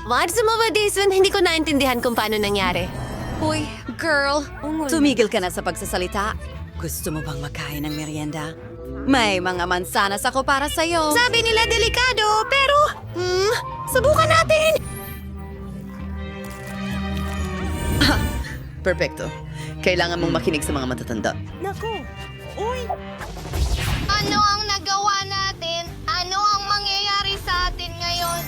What's mo ba, Jason? Hindi ko naintindihan kung paano nangyari. Uy, girl, tumigil ka na sa pagsasalita. Gusto mo bang makain ng merienda? May mga mansanas ako para sa'yo. Sabi nila delikado, pero... subukan natin! Perfecto. Kailangan mong makinig sa mga matatanda. Ano ang nagawa natin? Ano ang mangyayari sa atin ngayon?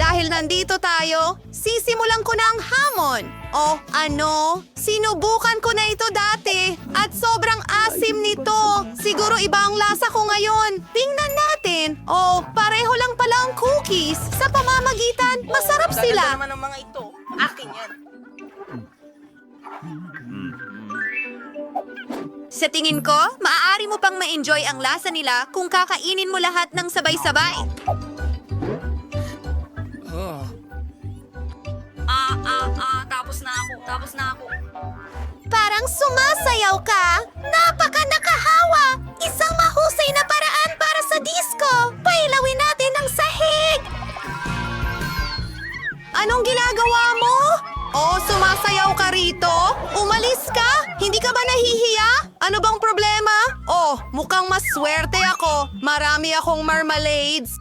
Dahil nandito tayo, sisimulan ko na ang hamon. O ano, sinubukan ko na ito dati at sobrang asim nito. Siguro iba ang lasa ko ngayon. Tingnan natin. O, pareho lang pala ang cookies. Sa pamamagitan, masarap sila. Naman ang mga ito. Akin yan. Sa tingin ko, maaari mo pang ma-enjoy ang lasa nila kung kakainin mo lahat ng sabay-sabay. Tapos na ako. Parang sumasayaw ka. Napaka nakahawa. Isang mahusay na paraan para sa disco. Pailawin natin ang sahig. Anong ginagawa mo? Oh, sumasayaw ka rito? Umalis ka? Hindi ka ba nahihiya? Ano bang problema? Oh, mukhang maswerte ako. Marami akong marmalades.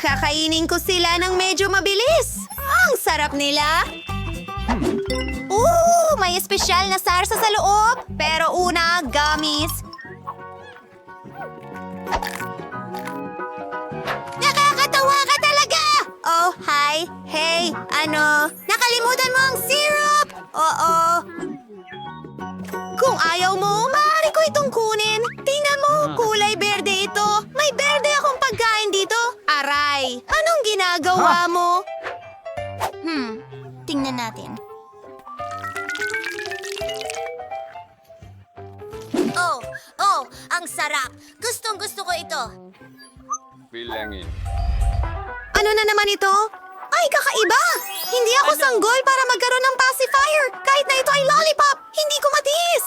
Kakainin ko sila ng medyo mabilis. Ang sarap nila. May espesyal na sarsa sa loob. Pero una, gummies. Nakakatawa ka talaga! Oh, hi. Hey, ano? Nakalimutan mo ang syrup? Oo. Kung ayaw mo, maaari ko itong kunin. Tingnan mo, kulay berde ito. May berde akong pagkain dito. Aray, anong ginagawa mo? Tingnan natin. Oh, ang sarap. Gustong-gusto ko ito. Bilangin. Ano na naman ito? Ay, kakaiba! Hindi ako sanggol para magkaroon ng pacifier. Kahit na ito ay lollipop, hindi ko matiis.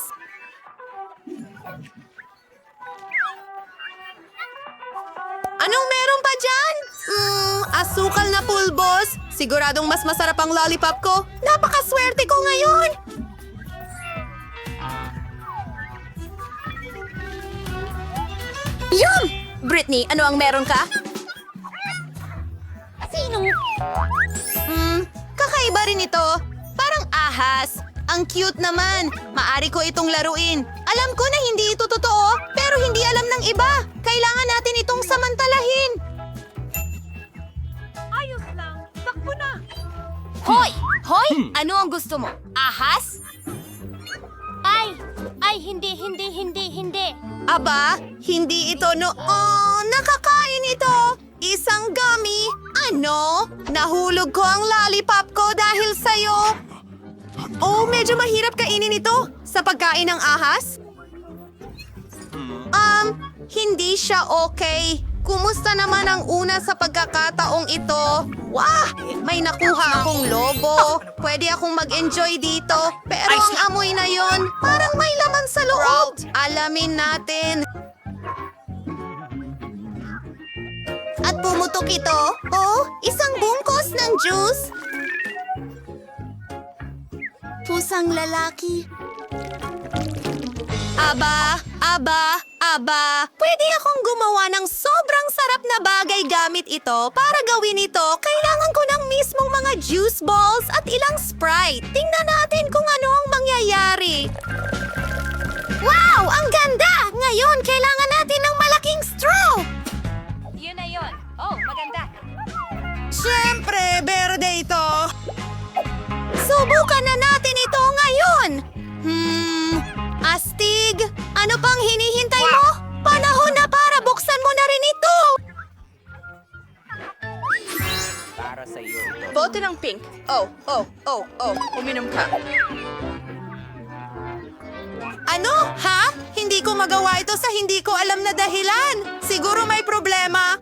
Anong meron pa dyan? Asukal na pulbos. Siguradong mas masarap ang lollipop ko. Napakaswerte ko ngayon. Yum! Britney, ano ang meron ka? Kakaiba rin ito. Parang ahas. Ang cute naman. Maari ko itong laruin. Alam ko na hindi ito totoo, pero hindi alam ng iba. Kailangan natin itong samantalahin. Hoy! Ano ang gusto mo? Ahas? Ay, hindi. Aba, hindi ito nakakain ito. Isang gummy. Ano? Nahulog ko ang lollipop ko dahil sa'yo. Oh, medyo mahirap kainin ito sa pagkain ng ahas. Hindi siya okay. Kumusta naman ang una sa pagkakataong ito? Wah! May nakuha akong lobo. Pwede akong mag-enjoy dito. Pero ang amoy na yon, parang may laman sa loob. Alamin natin. At pumutok ito. Oh, isang bungkos ng juice. Pusang lalaki. Aba. Pwede akong gumawa ng sobrang sarap na bagay gamit ito. Para gawin ito, kailangan ko ng mismong mga juice balls at ilang Sprite. Tingnan natin kung ano ang mangyayari. Wow! Ang ganda! Ngayon, kailangan natin ng malaking straw! Yun na yun. Oh, maganda. Siyempre, berde ito. Subukan na natin ito ngayon. Astig, ano pang hinihintay mo? Panahon na para buksan mo na rin ito. Para sa iyo ito. Bote ng pink. Oh. Uminom ka. Ano? Ha? Hindi ko magawa ito sa hindi ko alam na dahilan. Siguro may problema.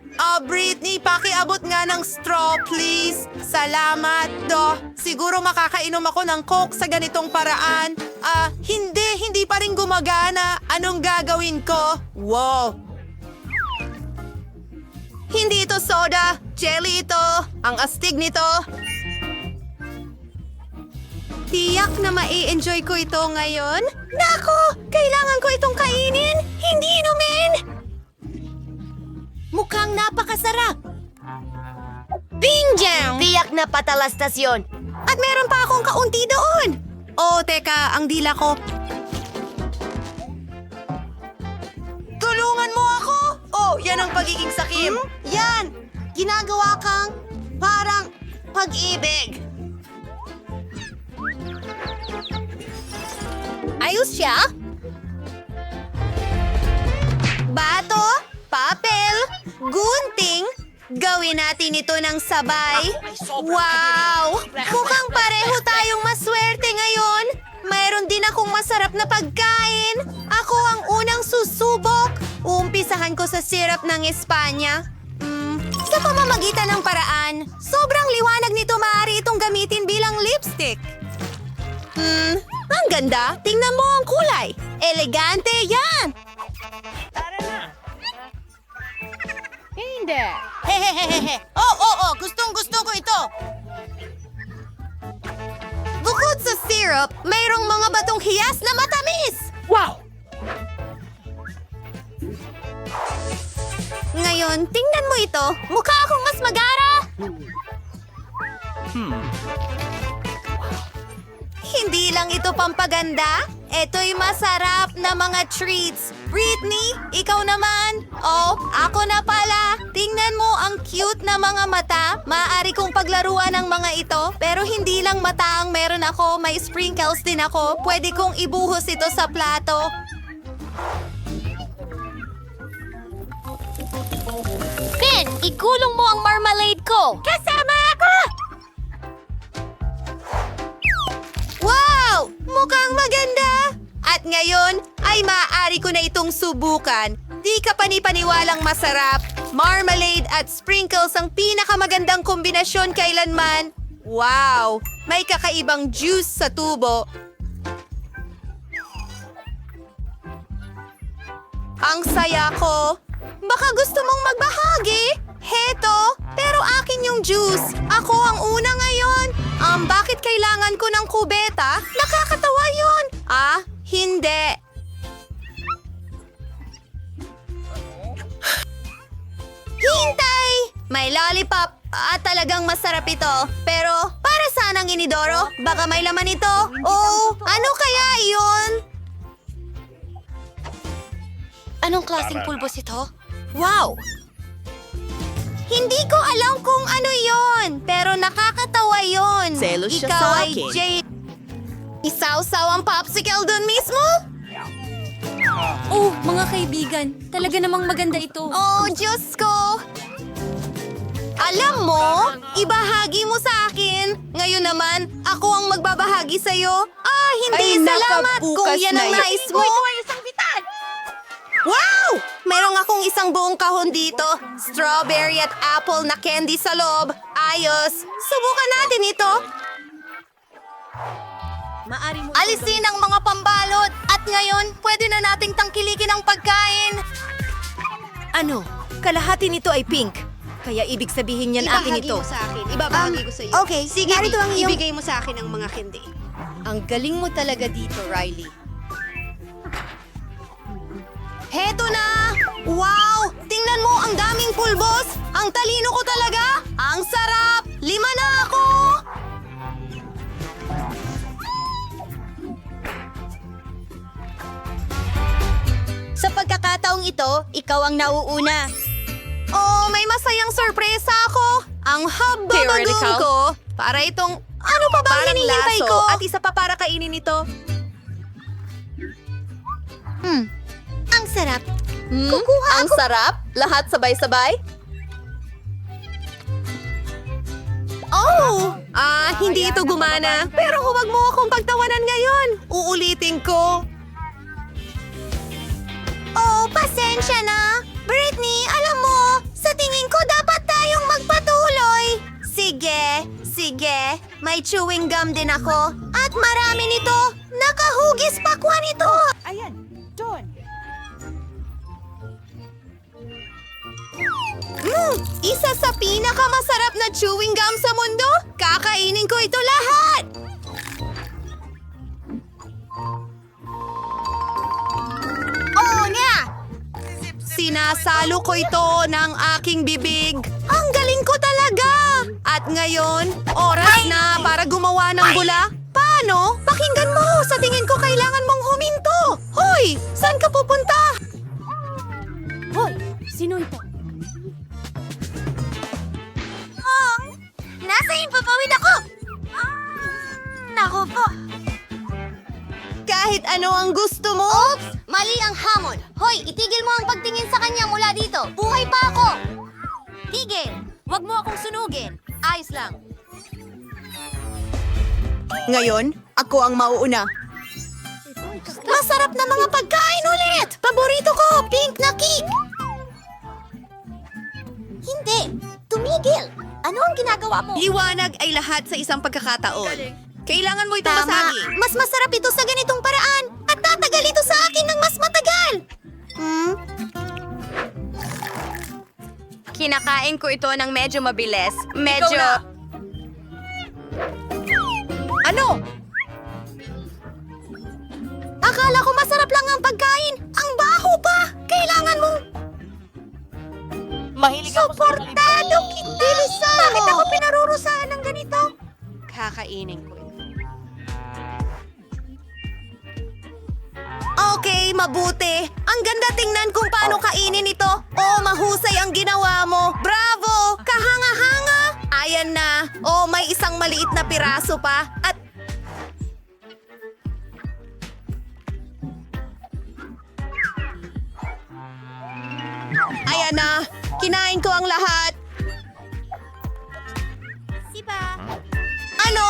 Britney, pakiabot nga ng straw, please. Salamat, Siguro makakainom ako ng Coke sa ganitong paraan. Hindi pa rin gumagana. Anong gagawin ko? Wow! Hindi ito soda. Jelly ito. Ang astig nito. Tiyak na mai-enjoy ko ito ngayon. Nako! Kailangan ko itong kainin, hindi inumin! Mukhang napakasarap. Bingjang! Tiyak na patalastas yon. At meron pa akong kaunti doon. Oh, teka, ang dila ko. Tulungan mo ako! Oh, yan ang pagiging sakim. Yan! Ginagawa kang parang pag-ibig. Ayos siya? Bato, papel, gunting. Gawin natin ito ng sabay. Wow! Mukhang pareho tayong maswerte ngayon. Mayroon din akong masarap na pagkain. Ako ang unang susubok. Uumpisahan ko sa syrup ng Espanya. Sa pamamagitan ng paraan, sobrang liwanag nito, maaari itong gamitin bilang lipstick. Ang ganda. Tingnan mo ang kulay. Elegante yan. Hindi. Hehehehe. Oo. Gustong-gusto ko ito. Bukod sa syrup, mayroong mga batong hiyas na matamis. Wow! Ngayon, tingnan mo ito. Mukha akong mas magara. Hindi lang ito pampaganda. Ito'y masarap na mga treats. Britney, ikaw naman. Oh, ako na pala. Tingnan mo ang cute na mga mata. Maaari kong paglaruan ang mga ito. Pero hindi lang mata ang meron ako. May sprinkles din ako. Pwede kong ibuhos ito sa plato. Finn, igulong mo ang marmalade ko. Kasama ako! Wow! Mukhang maganda! At ngayon, ay maaari ko na itong subukan. Di ka panipaniwalang masarap. Marmalade at sprinkles ang pinakamagandang kombinasyon kailanman. Wow! May kakaibang juice sa tubo. Ang saya ko. Baka gusto mong magbahagi? Heto, pero akin yung juice. Ako ang una ngayon. Bakit kailangan ko ng kubeta? Nakakatawa yun. Hindi. Hintay! May lollipop. Talagang masarap ito. Pero, para saan ang inidoro? Baka may laman ito. Oh, ano kaya iyon? Anong klaseng pulbos ito? Wow! Hindi ko alam kung ano yon, pero nakakatawa yon. Selos siya Ikaw sa ay akin. Jade. Isaw-saw ang popsicle doon mismo? Oh, mga kaibigan, talaga namang maganda ito. Oh, Diyos ko! Alam mo, ibahagi mo sa akin. Ngayon naman, ako ang magbabahagi sa'yo. Hindi, Ay, salamat kung nakabukas yan ang na nais mo. Wow! Merong akong isang buong kahon dito. Strawberry at apple na candy sa loob. Ayos. Subukan natin ito. Alisin ang mga pambalot. At ngayon, pwede na nating tangkilikin ang pagkain. Ano? Kalahati nito ay pink. Kaya ibig sabihin yan akin ito. Ibabahagi ko sa iyo. Okay, sige. Narito ang iyong... Ibigay mo sa akin ang mga candy. Ang galing mo talaga dito, Riley. Heto na! Wow! Tingnan mo ang daming pulbos! Ang talino ko talaga! Ang sarap! 5 na ako! Sa pagkakataong ito, ikaw ang nauuna. Oh, may masayang sorpresa ako! Ang haba-bagong Theoretical? ko! Para itong... Ano pa bang Parang hinihintay laso ko? at isa pa para kainin ito. Ang sarap. Kukuha ang sarap. Lahat sabay-sabay. Oh! Hindi ito gumana. Pero huwag mo akong pagtawanan ngayon. Uulitin ko. May chewing gum din ako. At marami nito. Nakahugis pakwan ito. Isa sa pinakamasarap na chewing gum sa mundo. Kakainin ko ito lahat. Oh, nga! Sinasalo ko ito ng aking bibig. Ang galing ko talaga! At ngayon, oras na para gumawa ng bula. Paano? Pakinggan mo! Sa tingin ko kailangan mong huminto! Hoy! Saan ka pupunta? Nasa impapawid ako! Naku po! Kahit ano ang gusto mo? Oops! Mali ang hamon! Hoy, itigil mo ang pagtingin sa kanya mula dito! Buhay pa ako! Tigil! Huwag mo akong sunugin! Ayos lang! Ngayon, ako ang mauuna. Masarap na mga pagkain ulit! Paborito ko, pink na cake! Hindi! Tumigil! Ano ang ginagawa mo? Liwanag ay lahat sa isang pagkakataon. Kailangan mo itong Tama. basagin. Mas masarap ito sa ganitong paraan. At tatagal ito sa akin ng mas matagal. Kinakain ko ito ng medyo mabilis. Ano? Akala ko masarap lang ang pagkain. Ang baho pa. Kailangan mong... Mahilig ako sa Suportado kita! Bilisan! Bakit ako pinarurusahan ng ganito? Kakainin ko ito. Okay, mabuti. Ang ganda tingnan kung paano kainin ito. Oh, mahusay ang ginawa mo. Bravo! Kahanga-hanga! Ayan na. Oh, may isang maliit na piraso pa. At... Ayan na. Kinain ko ang lahat. Ano?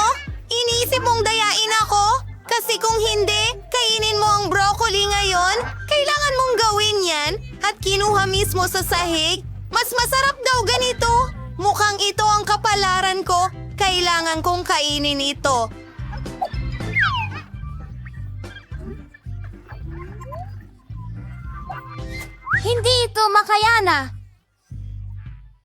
Iniisip mong dayain ako? Kasi kung hindi, kainin mo ang broccoli ngayon. Kailangan mong gawin yan at kinuha mismo sa sahig. Mas masarap daw ganito. Mukhang ito ang kapalaran ko. Kailangan kong kainin ito. Hindi ito makayana!